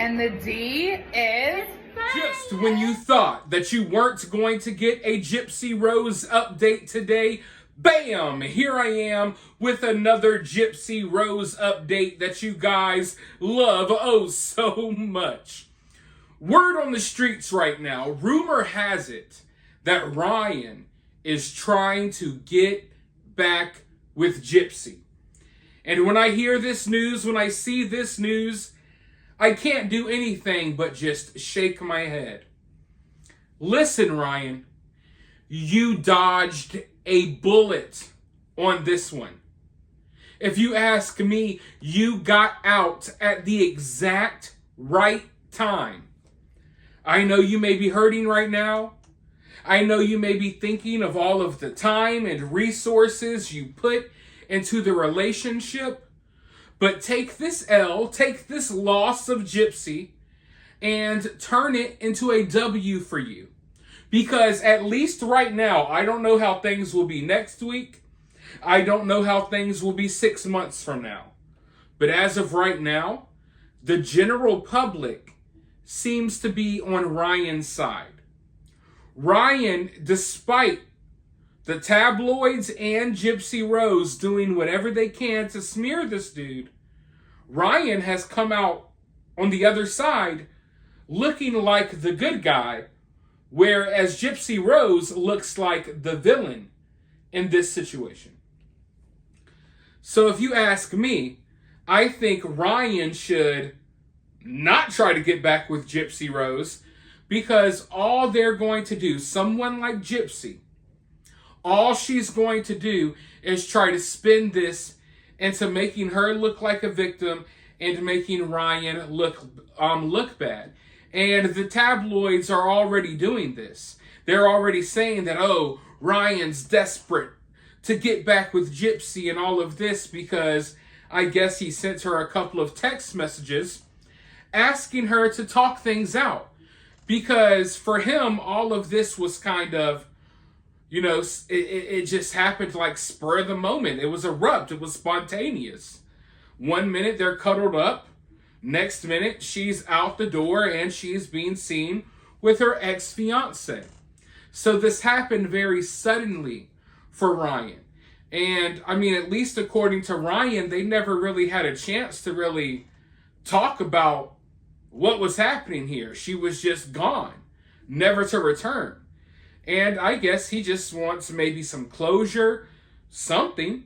And the D is... Just when you thought that you weren't going to get a Gypsy Rose update today, bam! Here I am with another Gypsy Rose update that you guys love oh so much. Word on the streets right now, rumor has it that Ryan is trying to get back with Gypsy. And when I hear this news, when I see this news, I can't do anything but just shake my head. Listen, Ryan, you dodged a bullet on this one. If you ask me, you got out at the exact right time. I know you may be hurting right now. I know you may be thinking of all of the time and resources you put into the relationship. But take this L, take this loss of Gypsy, and turn it into a W for you. Because at least right now, I don't know how things will be next week. I don't know how things will be 6 months from now. But as of right now, the general public seems to be on Ryan's side. Ryan, despite the tabloids and Gypsy Rose doing whatever they can to smear this dude, Ryan has come out on the other side looking like the good guy, whereas Gypsy Rose looks like the villain in this situation. So if you ask me, I think Ryan should not try to get back with Gypsy Rose, because all they're going to do, someone like Gypsy, all she's going to do is try to spin this into making her look like a victim and making Ryan look bad. And the tabloids are already doing this. They're already saying that, oh, Ryan's desperate to get back with Gypsy and all of this because I guess he sent her a couple of text messages asking her to talk things out. Because for him, all of this was kind of, you know, it just happened like spur of the moment. It was abrupt. It was spontaneous. 1 minute they're cuddled up. Next minute she's out the door and she's being seen with her ex-fiance. So this happened very suddenly for Ryan. And I mean, at least according to Ryan, they never really had a chance to really talk about what was happening here. She was just gone, never to return. And I guess he just wants maybe some closure, something.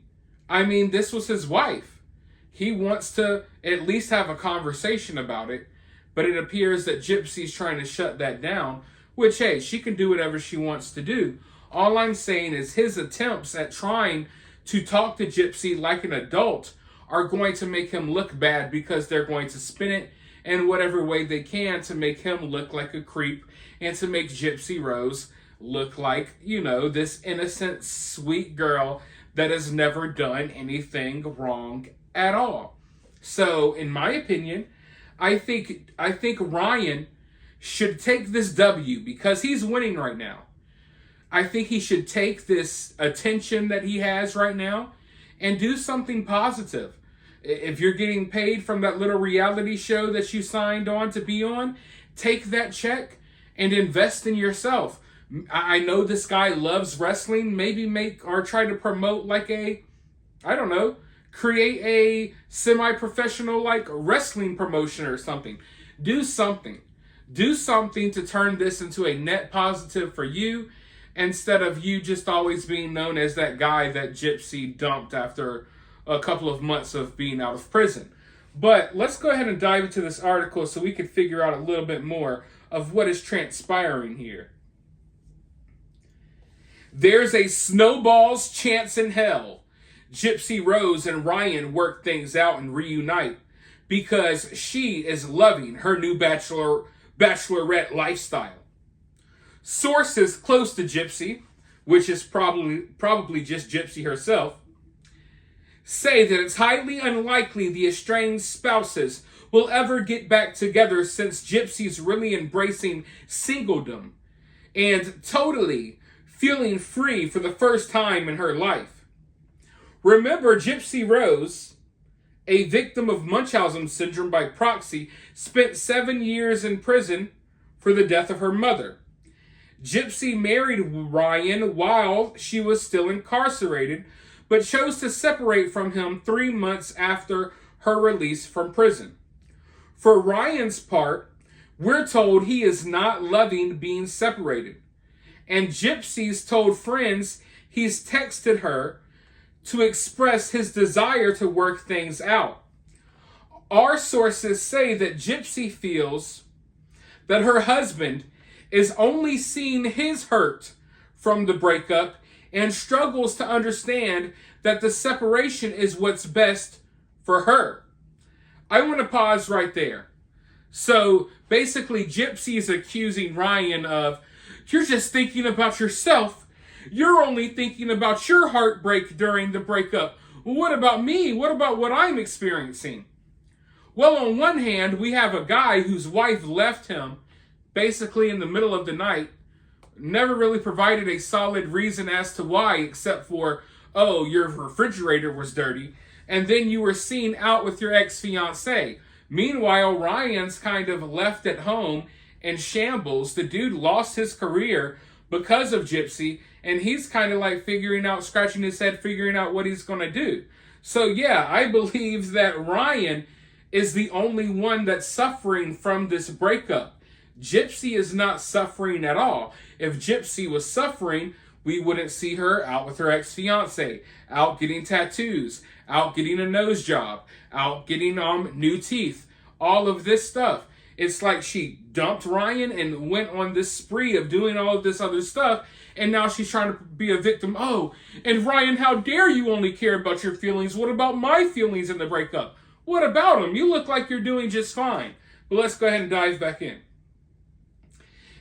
I mean, this was his wife. He wants to at least have a conversation about it, but it appears that Gypsy's trying to shut that down, which, hey, she can do whatever she wants to do. All I'm saying is his attempts at trying to talk to Gypsy like an adult are going to make him look bad, because they're going to spin it in whatever way they can to make him look like a creep and to make Gypsy Rose look like, you know, this innocent, sweet girl that has never done anything wrong at all. So, in my opinion, I think Ryan should take this W because he's winning right now. I think he should take this attention that he has right now and do something positive. If you're getting paid from that little reality show that you signed on to be on, take that check and invest in yourself. I know this guy loves wrestling. Maybe make or try to promote like a, I don't know, create a semi-professional like wrestling promotion or something. Do something. Do something to turn this into a net positive for you, instead of you just always being known as that guy that Gypsy dumped after a couple of months of being out of prison. But let's go ahead and dive into this article so we can figure out a little bit more of what is transpiring here. There's a snowball's chance in hell. Gypsy Rose and Ryan work things out and reunite because she is loving her new bachelorette lifestyle. Sources close to Gypsy, which is probably just Gypsy herself, say that it's highly unlikely the estranged spouses will ever get back together, since Gypsy's really embracing singledom and totally feeling free for the first time in her life. Remember, Gypsy Rose a victim of Munchausen syndrome by proxy, spent 7 years in prison for the death of her mother. Gypsy married Ryan while she was still incarcerated, but chose to separate from him 3 months after her release from prison. For Ryan's part, we're told he is not loving being separated. And Gypsy's told friends he's texted her to express his desire to work things out. Our sources say that Gypsy feels that her husband is only seeing his hurt from the breakup and struggles to understand that the separation is what's best for her. I want to pause right there. So basically, Gypsy is accusing Ryan of, you're just thinking about yourself. You're only thinking about your heartbreak during the breakup. What about me? What about what I'm experiencing? Well, on one hand, we have a guy whose wife left him basically in the middle of the night, never really provided a solid reason as to why, except for, oh, your refrigerator was dirty, and then you were seen out with your ex-fiancé. Meanwhile, Ryan's kind of left at home in shambles. The dude lost his career because of Gypsy, and he's kind of like figuring out, scratching his head, figuring out what he's going to do. So yeah, I believe that Ryan is the only one that's suffering from this breakup. Gypsy is not suffering at all. If Gypsy was suffering, we wouldn't see her out with her ex-fiance, out getting tattoos, out getting a nose job, out getting new teeth, all of this stuff. It's like she dumped Ryan and went on this spree of doing all of this other stuff, and now she's trying to be a victim. Oh, and Ryan, how dare you only care about your feelings? What about my feelings in the breakup? What about them? You look like you're doing just fine. But let's go ahead and dive back in.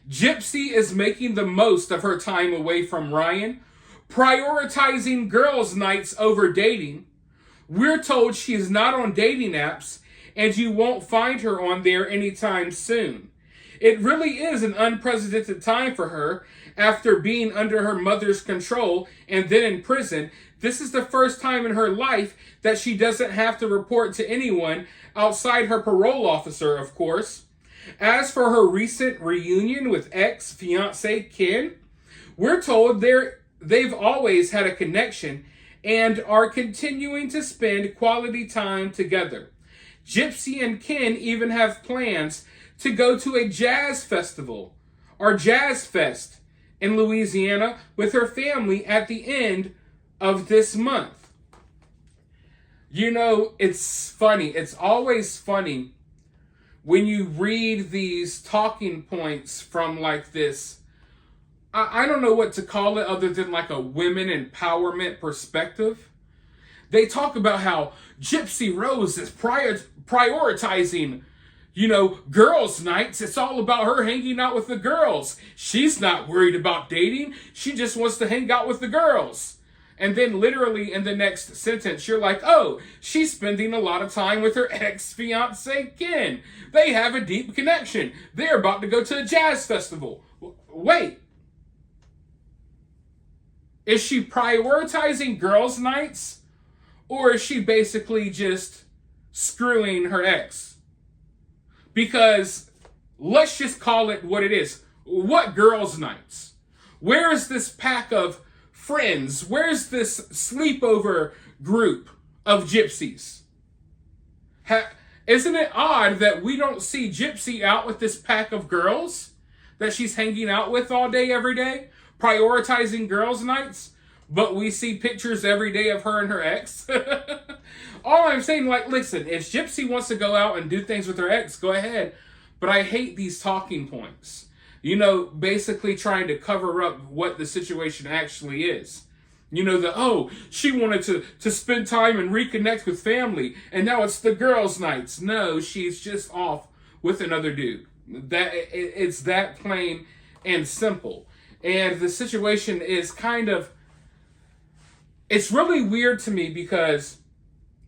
Gypsy is making the most of her time away from Ryan, prioritizing girls' nights over dating. We're told she's not on dating apps, and you won't find her on there anytime soon. It really is an unprecedented time for her after being under her mother's control and then in prison. This is the first time in her life that she doesn't have to report to anyone outside her parole officer, of course. As for her recent reunion with ex-fiancé Ken, we're told they've always had a connection and are continuing to spend quality time together. Gypsy and Ken even have plans to go to a jazz festival, or Jazz Fest, in Louisiana with her family at the end of this month. You know, it's funny. It's always funny when you read these talking points from like this, I don't know what to call it other than like a women empowerment perspective. They talk about how Gypsy Rose is prioritizing, girls' nights. It's all about her hanging out with the girls. She's not worried about dating. She just wants to hang out with the girls. And then literally in the next sentence, you're like, oh, she's spending a lot of time with her ex-fiancé Ken. They have a deep connection. They're about to go to a jazz festival. Wait. Is she prioritizing girls' nights? Or is she basically just screwing her ex? Because let's just call it what it is. What girls' nights? Where is this pack of friends? Where's this sleepover group of gypsies? Isn't it odd that we don't see Gypsy out with this pack of girls that she's hanging out with all day, every day, prioritizing girls' nights, but we see pictures every day of her and her ex? All I'm saying, listen, if Gypsy wants to go out and do things with her ex, go ahead. But I hate these talking points. Basically trying to cover up what the situation actually is. She wanted to spend time and reconnect with family, and now it's the girls' nights. No, she's just off with another dude. It's that plain and simple. And the situation is it's really weird to me because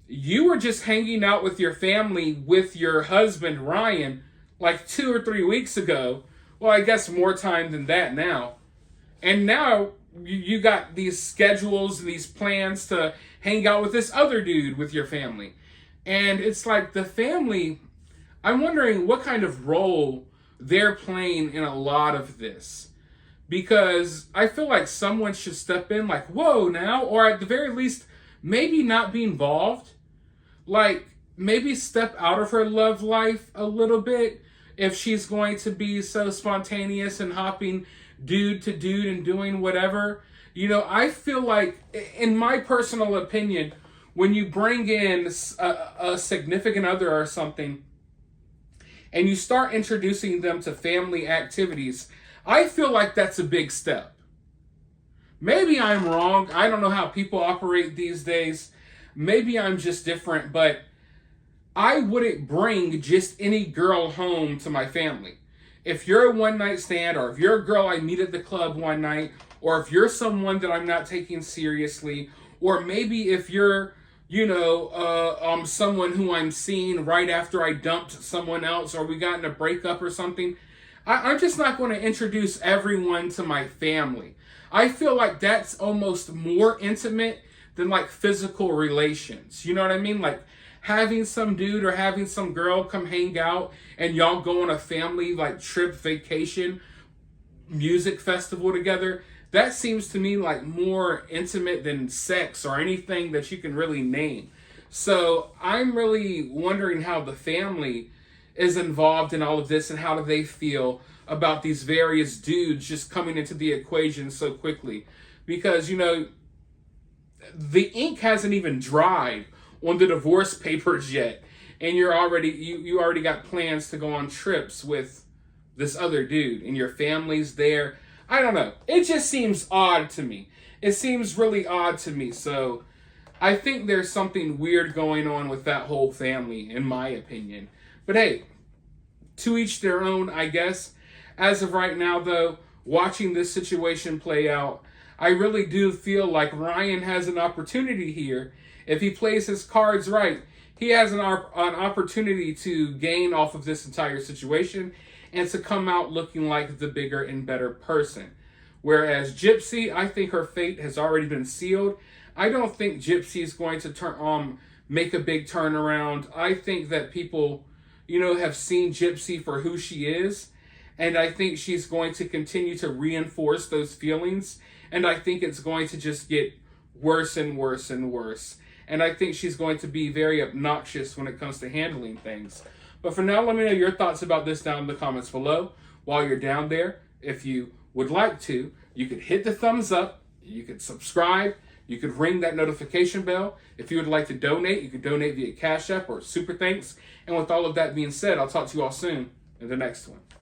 you were just hanging out with your family with your husband, Ryan, like 2 or 3 weeks ago. Well, I guess more time than that now. And now you got these schedules and these plans to hang out with this other dude with your family. And it's like the family, I'm wondering what kind of role they're playing in a lot of this. Because I feel like someone should step in, like, whoa, now, or at the very least, maybe not be involved. Like, maybe step out of her love life a little bit if she's going to be so spontaneous and hopping dude to dude and doing whatever. You know, I feel like, in my personal opinion, when you bring in a significant other or something and you start introducing them to family activities, I feel like that's a big step. Maybe I'm wrong. I don't know how people operate these days. Maybe I'm just different, but I wouldn't bring just any girl home to my family. If you're a one-night stand, or if you're a girl I meet at the club one night, or if you're someone that I'm not taking seriously, or maybe if you're, someone who I'm seeing right after I dumped someone else, or we got in a breakup or something, I'm just not going to introduce everyone to my family. I feel like that's almost more intimate than like physical relations. You know what I mean? Like having some dude or having some girl come hang out and y'all go on a family like trip, vacation, music festival together. That seems to me like more intimate than sex or anything that you can really name. So I'm really wondering how the family is involved in all of this and how do they feel about these various dudes just coming into the equation so quickly. Because, the ink hasn't even dried on the divorce papers yet. And you already got plans to go on trips with this other dude and your family's there. I don't know. It just seems odd to me. It seems really odd to me. So I think there's something weird going on with that whole family, in my opinion. But hey, to each their own, I guess. As of right now, though, watching this situation play out, I really do feel like Ryan has an opportunity here. If he plays his cards right, he has an opportunity to gain off of this entire situation and to come out looking like the bigger and better person. Whereas Gypsy, I think her fate has already been sealed. I don't think Gypsy is going to make a big turnaround. I think that people, have seen Gypsy for who she is. And I think she's going to continue to reinforce those feelings. And I think it's going to just get worse and worse and worse. And I think she's going to be very obnoxious when it comes to handling things. But for now, let me know your thoughts about this down in the comments below. While you're down there, if you would like to, you could hit the thumbs up, you could subscribe, you could ring that notification bell. If you would like to donate, you could donate via CashApp or Super Thanks. And with all of that being said, I'll talk to you all soon in the next one.